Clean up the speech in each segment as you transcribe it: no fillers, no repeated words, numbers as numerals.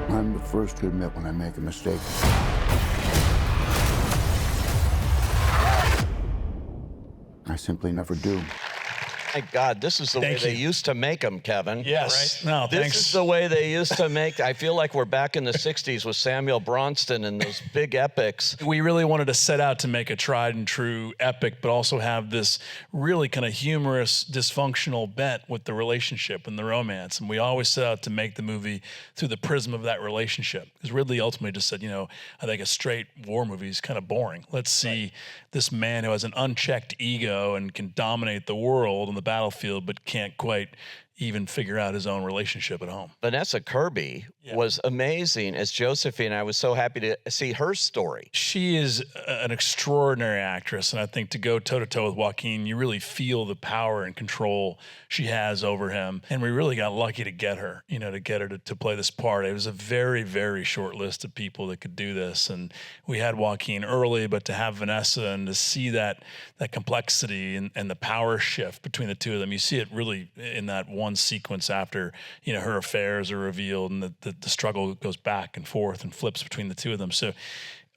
I'm the first to admit when I make a mistake. I simply never do. Thank God, this is the way they used to make them, Kevin. Yes. Right? No, this is the way they used to make. I feel like we're back in the 60s with Samuel Bronston and those big epics. We really wanted to set out to make a tried and true epic, but also have this really kind of humorous, dysfunctional bent with the relationship and the romance. And we always set out to make the movie through the prism of that relationship. Because Ridley ultimately just said, you know, I think a straight war movie is kind of boring. Let's see this man who has an unchecked ego and can dominate the world on the battlefield, but can't quite even figure out his own relationship at home. Vanessa Kirby was amazing as Josephine. I was so happy to see her story. She is an extraordinary actress, and I think to go toe-to-toe with Joaquin, you really feel the power and control she has over him, and we really got lucky to get her, you know, to play this part. It was a very, very short list of people that could do this, and we had Joaquin early, but to have Vanessa and to see that complexity and the power shift between the two of them, you see it really in that one sequence after, you know, her affairs are revealed and the struggle goes back and forth and flips between the two of them. So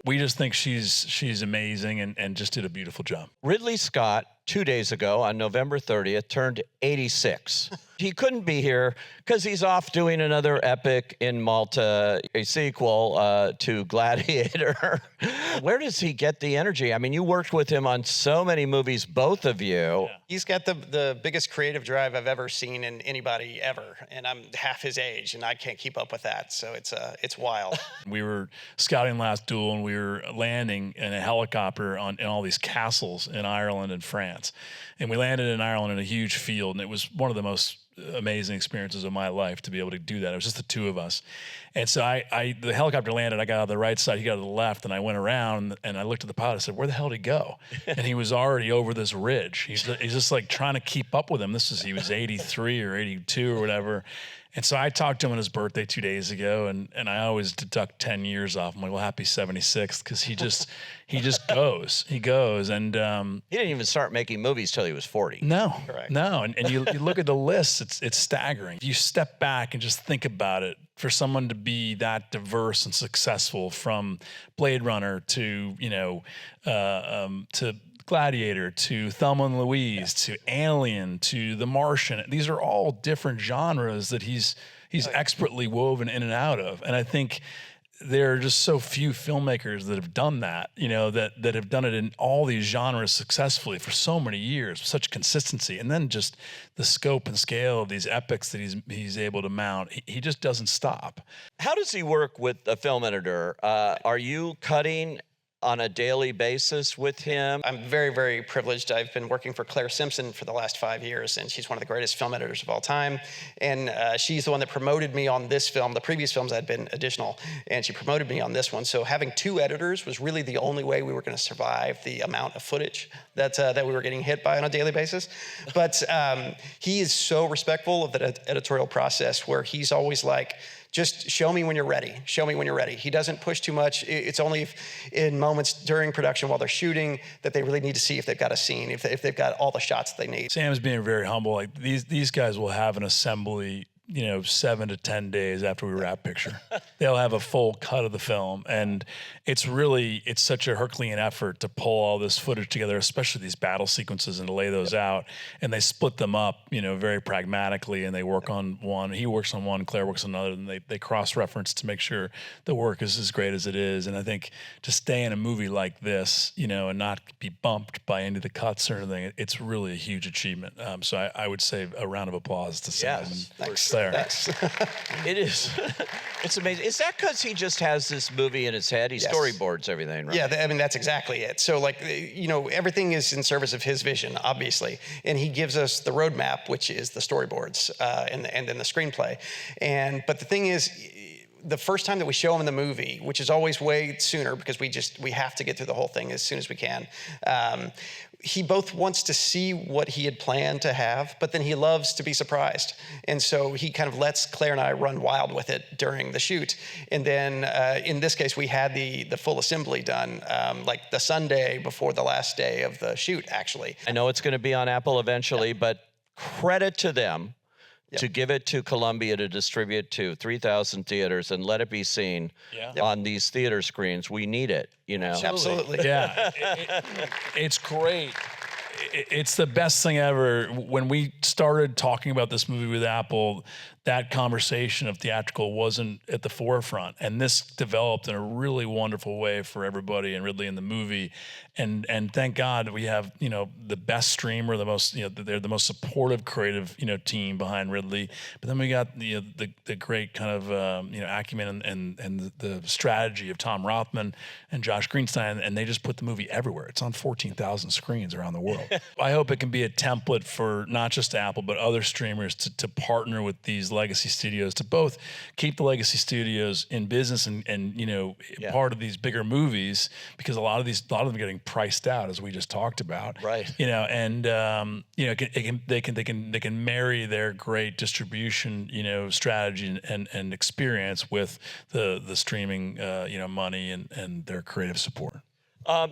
we just think she's amazing and just did a beautiful job. Ridley Scott, 2 days ago on November 30th, turned 86. He couldn't be here because he's off doing another epic in Malta, a sequel to Gladiator. Where does he get the energy? I mean, you worked with him on so many movies, both of you. Yeah. He's got the biggest creative drive I've ever seen in anybody ever, and I'm half his age, and I can't keep up with that, so it's wild. We were scouting Last Duel, and we were landing in a helicopter in all these castles in Ireland and France. And we landed in Ireland in a huge field, and it was one of the most amazing experiences of my life to be able to do that. It was just the two of us. And so the helicopter landed, I got out of the right side, he got out of the left, and I went around and I looked at the pilot, I said, where the hell did he go? And he was already over this ridge. He's just like trying to keep up with him. He was 83 or 82 or whatever. And so I talked to him on his birthday 2 days ago, and I always deduct 10 years off. I'm like, well, happy 76th, because he just goes. He goes, and he didn't even start making movies till he was 40. No, correct. No, and you look at the list, it's staggering. If you step back and just think about it, for someone to be that diverse and successful, from Blade Runner to to Gladiator to Thelma and Louise to Alien to The Martian. These are all different genres that he's expertly woven in and out of. And I think there are just so few filmmakers that have done that, you know, that have done it in all these genres successfully for so many years, such consistency. And then just the scope and scale of these epics that he's able to mount. He just doesn't stop. How does he work with a film editor? Are you cutting on a daily basis with him? I'm very, very privileged. I've been working for Claire Simpson for the last 5 years, and she's one of the greatest film editors of all time. And she's the one that promoted me on this film. The previous films had been additional, and she promoted me on this one. So having two editors was really the only way we were going to survive the amount of footage that we were getting hit by on a daily basis. But he is so respectful of the editorial process, where he's always like, just show me when you're ready. Show me when you're ready. He doesn't push too much. It's only in moments during production while they're shooting that they really need to see if they've got a scene, if they've got all the shots that they need. Sam's being very humble. Like these guys will have an assembly, 7 to 10 days after we wrap picture. They'll have a full cut of the film, and it's such a Herculean effort to pull all this footage together, especially these battle sequences, and to lay those out. And they split them up, very pragmatically, and they work on one. He works on one, Claire works on another, and they cross-reference to make sure the work is as great as it is. And I think to stay in a movie like this, and not be bumped by any of the cuts or anything, it's really a huge achievement. So I would say a round of applause to Sam. Yes, thanks. Thanks. It is. It's amazing. Is that because he just has this movie in his head? He storyboards everything, right? Yeah, that's exactly it. So, everything is in service of his vision, obviously. And he gives us the roadmap, which is the storyboards and then the screenplay. But the thing is, the first time that we show him in the movie, which is always way sooner because we have to get through the whole thing as soon as we can, he both wants to see what he had planned to have, but then he loves to be surprised. And so he kind of lets Claire and I run wild with it during the shoot. And then in this case, we had the full assembly done like the Sunday before the last day of the shoot, actually. I know it's going to be on Apple eventually, but credit to them to give it to Columbia to distribute to 3,000 theaters and let it be seen on these theater screens. We need it, you know. Absolutely. Yeah, it's great. It's the best thing ever. When we started talking about this movie with Apple, that conversation of theatrical wasn't at the forefront, and this developed in a really wonderful way for everybody, and Ridley in the movie. And thank God we have, you know, the best streamer, the most, you know, they're the most supportive creative, you know, team behind Ridley. But then we got the great kind of you know, acumen and the strategy of Tom Rothman and Josh Greenstein, and they just put the movie everywhere. It's on 14,000 screens around the world. I hope it can be a template for not just Apple but other streamers to partner with these legacy studios, to both keep the legacy studios in business and you know, part of these bigger movies, because a lot of them are getting priced out, as we just talked about, right? You know, and you know, they can marry their great distribution, you know, strategy and experience with the streaming you know, money and their creative support.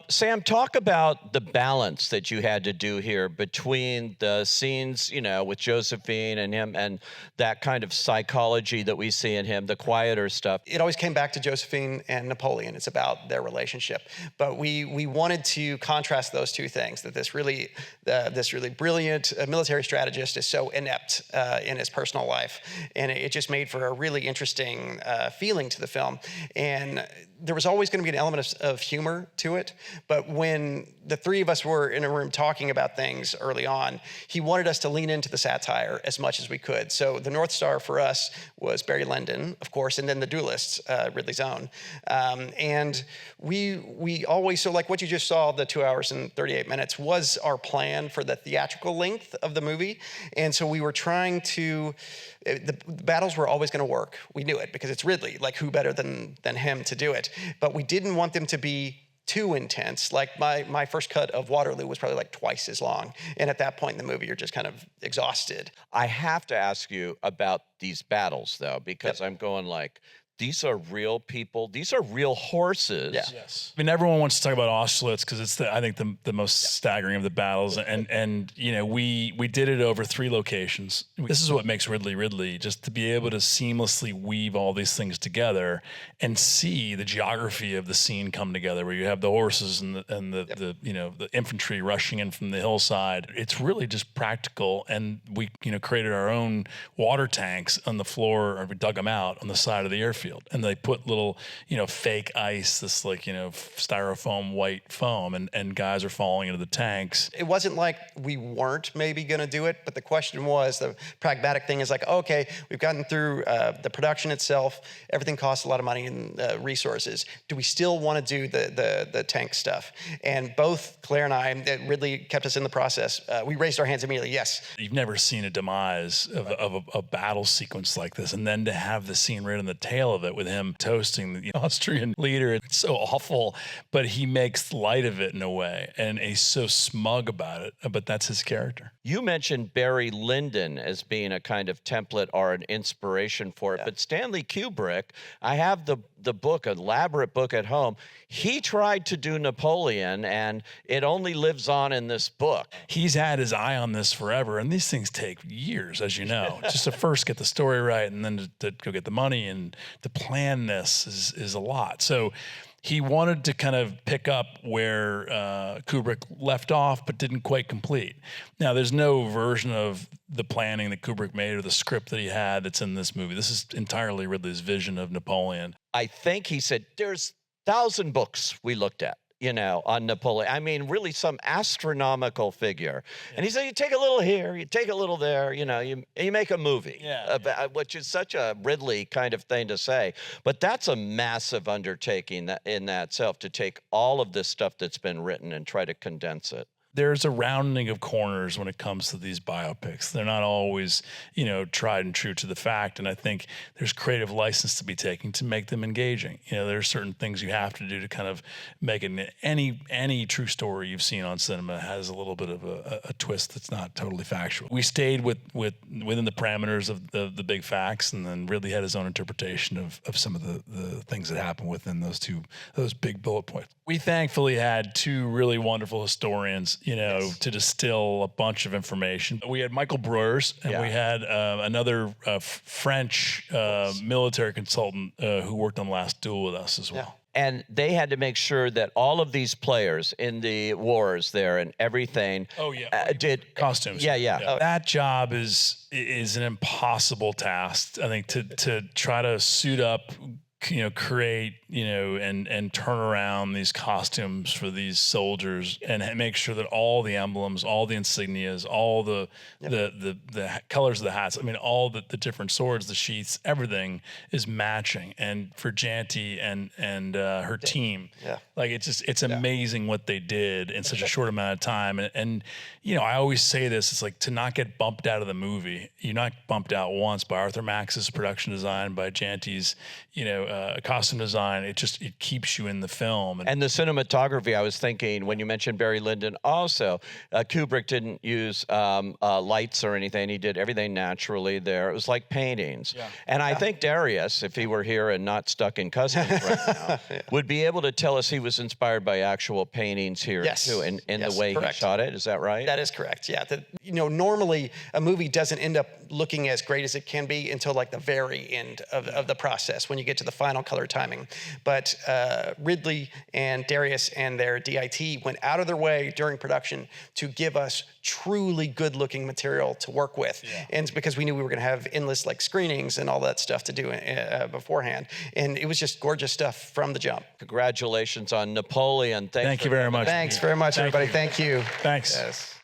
Sam, talk about the balance that you had to do here between the scenes, you know, with Josephine and him, and that kind of psychology that we see in him, the quieter stuff. It always came back to Josephine and Napoleon. It's about their relationship. But we wanted to contrast those two things, that this really brilliant military strategist is so inept in his personal life. And it just made for a really interesting feeling to the film. And there was always going to be an element of humor to it. But when the three of us were in a room talking about things early on, he wanted us to lean into the satire as much as we could. So the North Star for us was Barry Lyndon, of course, and then The Duelists, Ridley's own. And we always, so like what you just saw, the 2 hours and 38 minutes, was our plan for the theatrical length of the movie. And so we were trying to, the battles were always going to work. We knew it because it's Ridley. Like, who better than him to do it? But we didn't want them to be too intense. Like my first cut of Waterloo was probably like twice as long. And at that point in the movie, you're just kind of exhausted. I have to ask you about these battles, though, because I'm going like, these are real people. These are real horses. Yeah. Yes. I mean, everyone wants to talk about Austerlitz because it's I think the most staggering of the battles. And you know, we did it over 3 locations. This is what makes Ridley, just to be able to seamlessly weave all these things together and see the geography of the scene come together, where you have the horses and the you know, the infantry rushing in from the hillside. It's really just practical. And we, you know, created our own water tanks on the floor, or we dug them out on the side of the airfield. And they put little, you know, fake ice, this like, you know, styrofoam white foam, and guys are falling into the tanks. It wasn't like we weren't maybe going to do it, but the question was, the pragmatic thing is like, okay, we've gotten through the production itself. Everything costs a lot of money and resources. Do we still want to do the tank stuff? And both Claire and I, Ridley kept us in the process. We raised our hands immediately. Yes. You've never seen a demise of a battle sequence like this, and then to have the scene right on the tail of it with him toasting the Austrian leader. It's so awful, but he makes light of it in a way, and he's so smug about it, but that's his character. You mentioned Barry Lyndon as being a kind of template or an inspiration for it, but Stanley Kubrick, I have the book, an elaborate book at home. He tried to do Napoleon, and it only lives on in this book. He's had his eye on this forever, and these things take years, as you know. Just to first get the story right, and then to go get the money, and to plan this is a lot. So he wanted to kind of pick up where Kubrick left off, but didn't quite complete. Now, there's no version of the planning that Kubrick made or the script that he had that's in this movie. This is entirely Ridley's vision of Napoleon. I think he said, there's 1,000 books we looked at, you know, on Napoleon. I mean, really some astronomical figure. Yeah. And he said, you take a little here, you take a little there, you know, you make a movie, which is such a Ridley kind of thing to say. But that's a massive undertaking in that itself, to take all of this stuff that's been written and try to condense it. There's a rounding of corners when it comes to these biopics. They're not always, you know, tried and true to the fact. And I think there's creative license to be taken to make them engaging. You know, there's certain things you have to do to kind of make it. Any true story you've seen on cinema has a little bit of a twist that's not totally factual. We stayed within the parameters of the big facts, and then Ridley had his own interpretation of some of the things that happened within those big bullet points. We thankfully had 2 really wonderful historians you know, to distill a bunch of information. We had Michael Breuers, and we had another French military consultant who worked on Last Duel with us as well. And they had to make sure that all of these players in the wars there and everything did costumes. That job is an impossible task, I think, to try to suit up, you know, create, you know, and turn around these costumes for these soldiers and make sure that all the emblems, all the insignias, all the colors of the hats, I mean, all the different swords, the sheaths, everything is matching. And for Janty and her team, like it's amazing what they did in such a short amount of time. And you know, I always say this, it's like to not get bumped out of the movie. You're not bumped out once by Arthur Max's production design, by Janty's, you know, costume design. It keeps you in the film. And the cinematography, I was thinking when you mentioned Barry Lyndon also, Kubrick didn't use lights or anything. He did everything naturally there. It was like paintings. And I think Dariusz, if he were here and not stuck in customs right now, would be able to tell us he was inspired by actual paintings here too, in the way he shot it. Is that right? That is correct. Yeah. You know, normally a movie doesn't end up looking as great as it can be until like the very end of the process when you get to the final color timing. But Ridley and Dariusz and their DIT went out of their way during production to give us truly good looking material to work with. And it's because we knew we were going to have endless like screenings and all that stuff to do beforehand. And it was just gorgeous stuff from the jump. Congratulations on Napoleon. Thank you very much. Thanks very much, everybody. Thank you. Thanks. Yes.